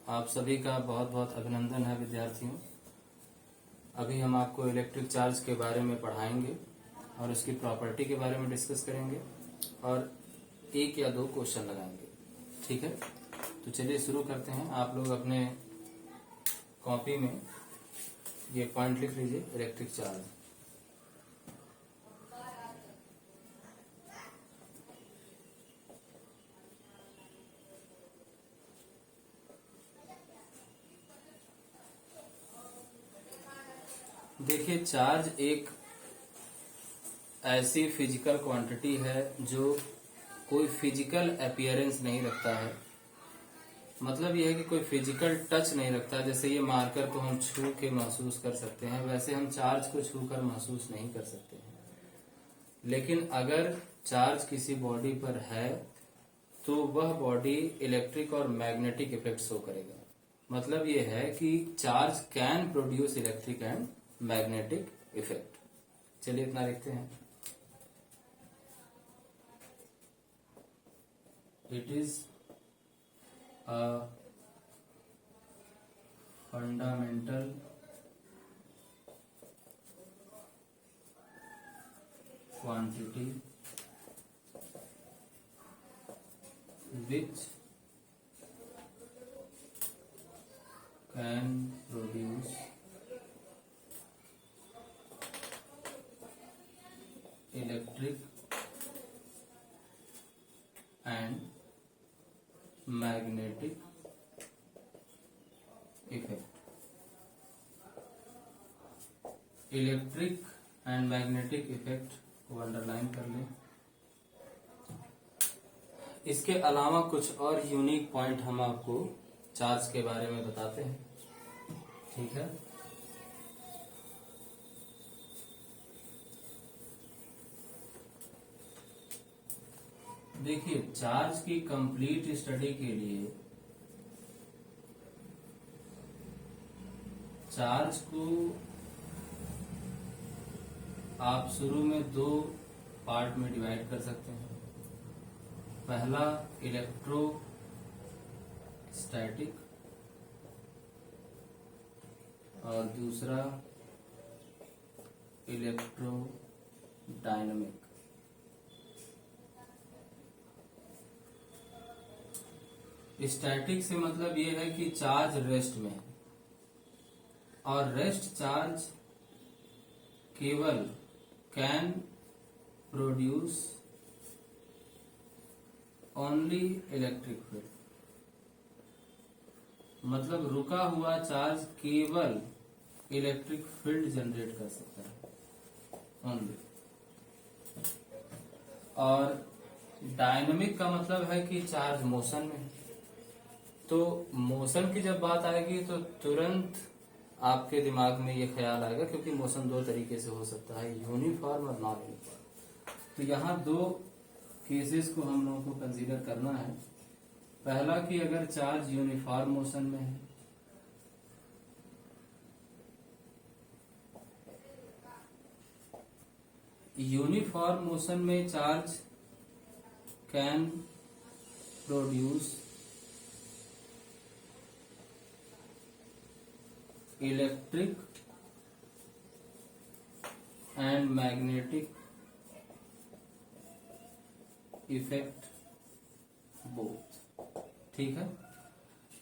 आप सभी का बहुत बहुत अभिनंदन है विद्यार्थियों। अभी हम आपको इलेक्ट्रिक चार्ज के बारे में पढ़ाएंगे और उसकी प्रॉपर्टी के बारे में डिस्कस करेंगे और एक या दो क्वेश्चन लगाएंगे। ठीक है, तो चलिए शुरू करते हैं। आप लोग अपने कॉपी में ये पॉइंट लिख लीजिए, इलेक्ट्रिक चार्ज। देखिए, चार्ज एक ऐसी फिजिकल क्वांटिटी है जो कोई फिजिकल अपीयरेंस नहीं रखता है। मतलब यह है कि कोई फिजिकल टच नहीं रखता। जैसे ये मार्कर को हम छू के महसूस कर सकते हैं, वैसे हम चार्ज को छू कर महसूस नहीं कर सकते हैं। लेकिन अगर चार्ज किसी बॉडी पर है तो वह बॉडी इलेक्ट्रिक और मैग्नेटिक इफेक्ट शो करेगा। मतलब यह है कि charge can produce electric and magnetic effect. चलिए इतना लिखते हैं। It is a fundamental quantity which can produce electric and magnetic effect। Electric and magnetic effect को अंडरलाइन कर लें। इसके अलावा कुछ और यूनिक पॉइंट हम आपको चार्ज के बारे में बताते हैं। ठीक है, देखिए, चार्ज की कंप्लीट स्टडी के लिए चार्ज को आप शुरू में दो पार्ट में डिवाइड कर सकते हैं। पहला इलेक्ट्रोस्टैटिक और दूसरा इलेक्ट्रोडायनामिक। स्टैटिक से मतलब ये है कि चार्ज रेस्ट में है और रेस्ट चार्ज केवल can produce only electric field. मतलब रुका हुआ चार्ज केवल इलेक्ट्रिक फील्ड जनरेट कर सकता है, ओनली। और डायनामिक का मतलब है कि चार्ज मोशन में है। तो मोशन की जब बात आएगी तो तुरंत आपके दिमाग में ये ख्याल आएगा, क्योंकि मोशन दो तरीके से हो सकता है, यूनिफॉर्म और नॉन यूनिफॉर्म। तो यहाँ दो केसेस को हम लोगों को कंसीडर करना है। पहला कि अगर चार्ज यूनिफॉर्म मोशन में है, यूनिफॉर्म मोशन में charge can produce electric and magnetic effect both. ठीक है,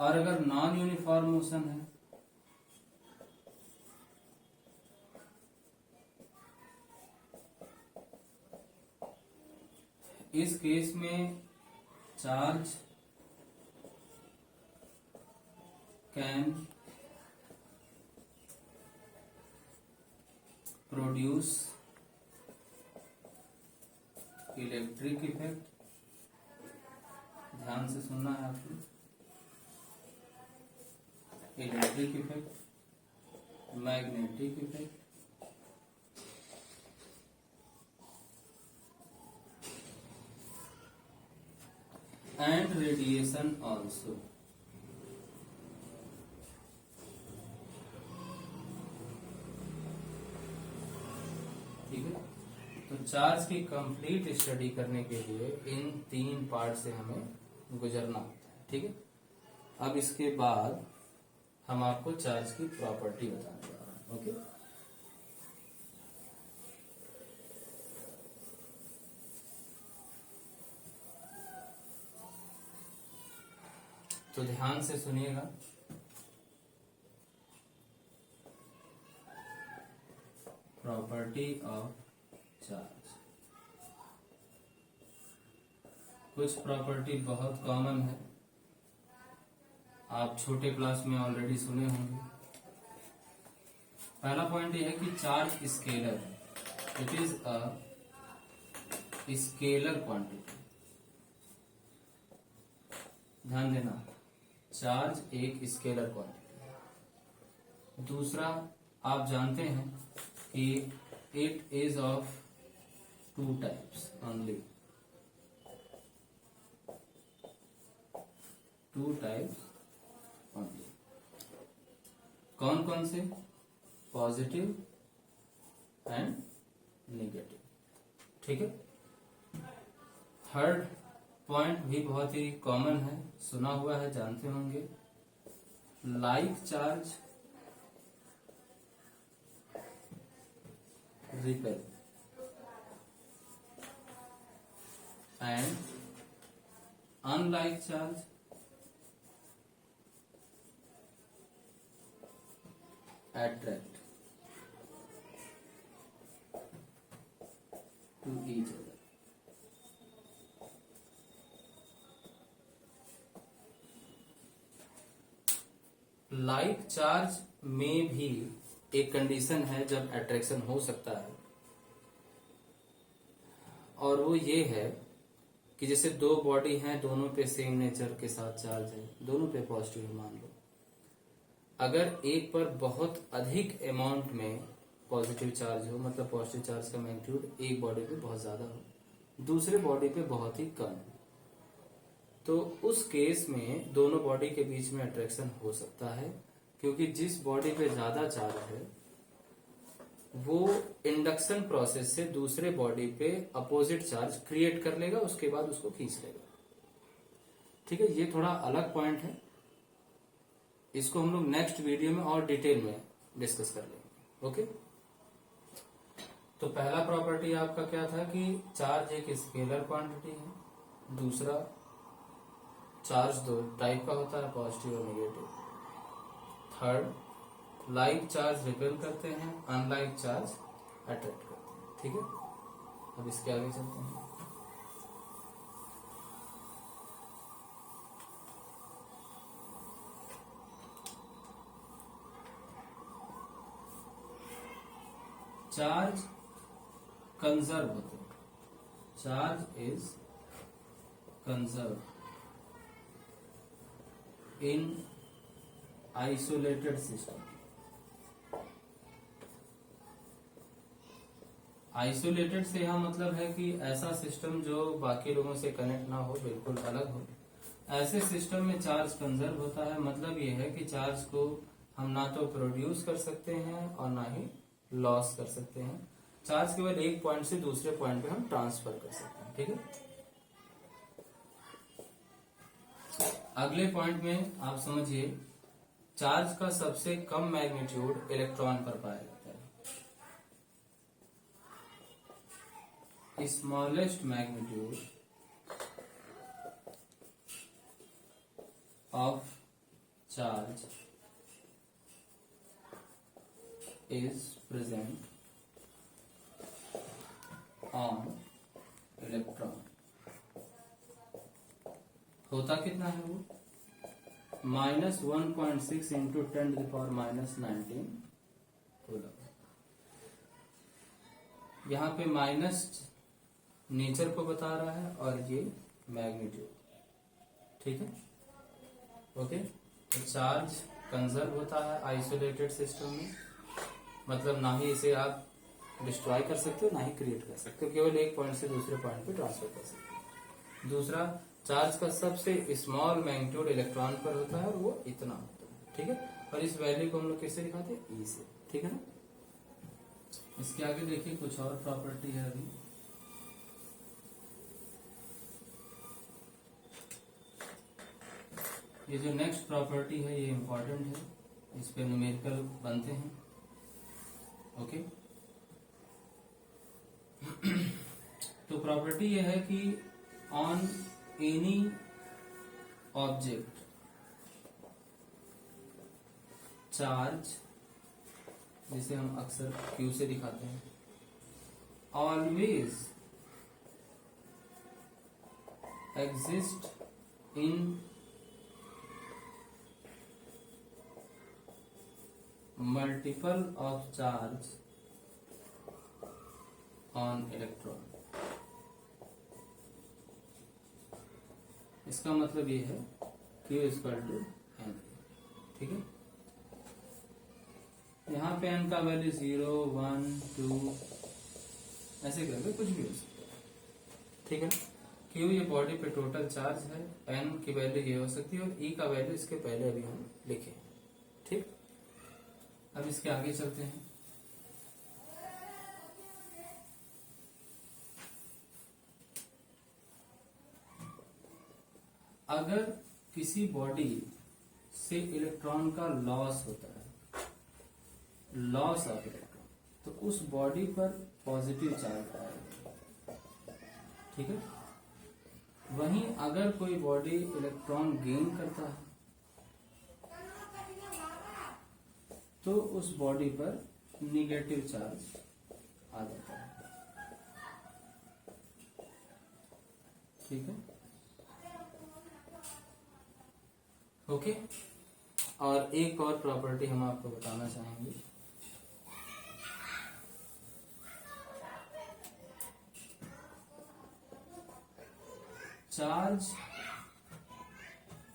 और अगर नॉन यूनिफॉर्म मोशन है, इस केस में charge can produce electric effect. ध्यान से सुनना है आपको। Electric effect, magnetic effect and radiation also. ठीक है, तो चार्ज की कंप्लीट स्टडी करने के लिए इन तीन पार्ट से हमें गुजरना होता है। ठीक है, अब इसके बाद हम आपको चार्ज की प्रॉपर्टी बताने जा रहे हैं। ओके, तो ध्यान से सुनिएगा। Property of charge. कुछ प्रॉपर्टी बहुत कॉमन है, आप छोटे क्लास में ऑलरेडी सुने होंगे। पहला पॉइंट यह है कि चार्ज स्केलर है, it is a scalar quantity. ध्यान देना, चार्ज एक स्केलर क्वांटिटी है। दूसरा, आप जानते हैं कि it is of two types only, two types only. कौन कौन से? Positive and negative. ठीक है। थर्ड पॉइंट भी बहुत ही कॉमन है, सुना हुआ है, जानते होंगे। Like charge repel and unlike charge attract to each other. Like charge में भी एक कंडीशन है जब अट्रैक्शन हो सकता है, और वो ये है कि जैसे दो बॉडी हैं, दोनों पे सेम नेचर के साथ चार्ज है, दोनों पे पॉजिटिव मान लो। अगर एक पर बहुत अधिक अमाउंट में पॉजिटिव चार्ज हो, मतलब पॉजिटिव चार्ज का मैग्नीट्यूड एक बॉडी पे बहुत ज्यादा हो, दूसरे बॉडी पे बहुत ही कम, तो उस केस में दोनों बॉडी के बीच में अट्रैक्शन हो सकता है, क्योंकि जिस बॉडी पे ज्यादा चार्ज है वो इंडक्शन प्रोसेस से दूसरे बॉडी पे अपोजिट चार्ज क्रिएट कर लेगा, उसके बाद उसको खींच लेगा। ठीक है, ये थोड़ा अलग पॉइंट है, इसको हम लोग नेक्स्ट वीडियो में और डिटेल में डिस्कस कर लेंगे। ओके, तो पहला प्रॉपर्टी आपका क्या था कि चार्ज एक स्केलर क्वांटिटी है। दूसरा, चार्ज दो टाइप का होता है, पॉजिटिव और negative. Third, like charge repel करते हैं, अनलाइक चार्ज अट्रैक्ट करते हैं। ठीक है, अब इसके आगे चलते हैं। चार्ज कंजर्व होते हैं, charge is conserve in isolated system. Isolated से यह मतलब है कि ऐसा सिस्टम जो बाकी लोगों से कनेक्ट ना हो, बिल्कुल अलग हो, ऐसे सिस्टम में चार्ज कंजर्व होता है। मतलब यह है कि चार्ज को हम ना तो प्रोड्यूस कर सकते हैं और ना ही लॉस कर सकते हैं। चार्ज केवल एक पॉइंट से दूसरे पॉइंट पे हम ट्रांसफर कर सकते हैं। ठीक है, अगले पॉइंट में आप समझिए, चार्ज का सबसे कम मैग्नीट्यूड इलेक्ट्रॉन पर पाया जाता है। Smallest magnitude of charge is present on electron। होता कितना है वो? -1.6 इंटू 10⁻⁻19 कूलम। यहाँ पे माइनस नेचर को बता रहा है और ये मैग्नीट्यूड। ठीक है, ओके। तो चार्ज कंजर्व होता है आइसोलेटेड सिस्टम में, मतलब ना ही इसे आप डिस्ट्रॉय कर सकते हो ना ही क्रिएट कर सकते हो, केवल एक पॉइंट से दूसरे पॉइंट पे ट्रांसफर कर सकते हो। दूसरा, चार्ज का सबसे स्मॉल मैग्नीट्यूड इलेक्ट्रॉन पर होता है और वो इतना होता है। ठीक है, और इस वैल्यू को हम लोग कैसे दिखाते हैं? ई से। ठीक है ना, इसके आगे देखिए कुछ और प्रॉपर्टी है अभी। ये जो नेक्स्ट प्रॉपर्टी है ये इम्पोर्टेंट है, इस पे न्यूमेरिकल बनते हैं। ओके तो प्रॉपर्टी ये है कि ऑन एनी ऑब्जेक्ट चार्ज, जिसे हम अक्सर Q से दिखाते हैं, always exist in multiple of charge on electron. इसका मतलब ये है Q इक्वल टू N। ठीक है, यहाँ पे N का वैल्यू 0, 1, 2 ऐसे करके कुछ भी हो सकता है। ठीक है, Q ये बॉडी पे टोटल चार्ज है, N की वैल्यू ये हो सकती है और E का वैल्यू इसके पहले अभी हम लिखे। ठीक, अब इसके आगे चलते हैं। अगर किसी बॉडी से इलेक्ट्रॉन का लॉस होता है, लॉस ऑफ इलेक्ट्रॉन, तो उस बॉडी पर पॉजिटिव चार्ज आएगा। ठीक है, वहीं अगर कोई बॉडी इलेक्ट्रॉन गेन करता है तो उस बॉडी पर निगेटिव चार्ज आ जाता है। ठीक है, ओके। और एक और प्रॉपर्टी हम आपको बताना चाहेंगे। Charge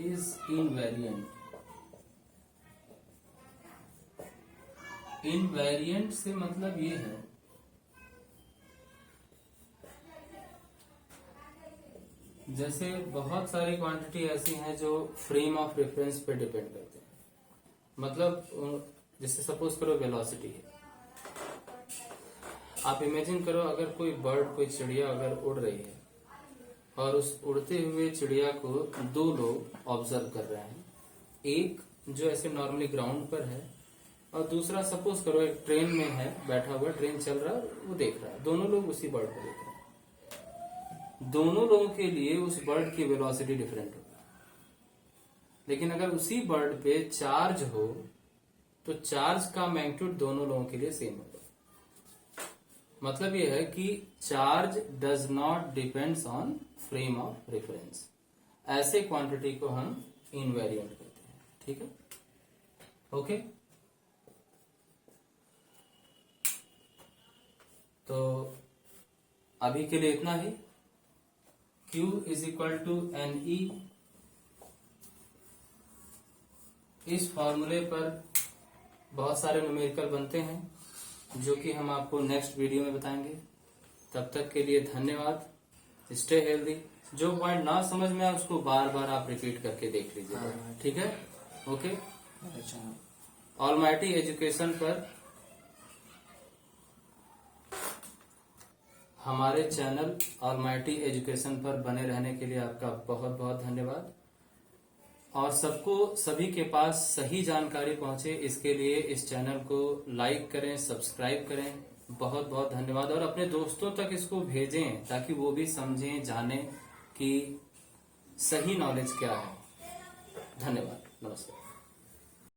is invariant. इनवेरिएंट से मतलब ये है जैसे बहुत सारी क्वांटिटी ऐसी हैं जो फ्रेम ऑफ रेफरेंस पे डिपेंड करते हैं। मतलब जैसे सपोज करो वेलोसिटी है, आप इमेजिन करो अगर कोई बर्ड, कोई चिड़िया अगर उड़ रही है और उस उड़ते हुए चिड़िया को दो लोग ऑब्जर्व कर रहे हैं, एक जो ऐसे नॉर्मली ग्राउंड पर है और दूसरा सपोज करो एक ट्रेन में है, बैठा हुआ, ट्रेन चल रहा है, वो देख रहा है। दोनों लोग उसी बर्ड को देख रहे हैं। दोनों लोगों के लिए उस बर्ड की वेलोसिटी डिफरेंट होगी, लेकिन अगर उसी बर्ड पे चार्ज हो तो चार्ज का मैग्नीट्यूड दोनों लोगों के लिए सेम होगा। मतलब यह है कि charge does not depends on frame of reference. ऐसे क्वांटिटी को हम इनवेरिएंट कहते हैं। ठीक है, ओके। तो अभी के लिए इतना ही। Q is equal to NE। इस फॉर्मूले पर बहुत सारे न्यूमेरिकल बनते हैं जो कि हम आपको नेक्स्ट वीडियो में बताएंगे। तब तक के लिए धन्यवाद। Stay healthy. जो पॉइंट ना समझ में आए उसको बार बार आप रिपीट करके देख लीजिए। ठीक है, ओके। ऑलमाइटी एजुकेशन पर हमारे चैनल ऑलमाइटी एजुकेशन पर बने रहने के लिए आपका बहुत बहुत धन्यवाद। और सबको, सभी के पास सही जानकारी पहुंचे, इसके लिए इस चैनल को लाइक करें, सब्सक्राइब करें। बहुत बहुत धन्यवाद। और अपने दोस्तों तक इसको भेजें ताकि वो भी समझें, जानें कि सही नॉलेज क्या है। धन्यवाद, नमस्कार।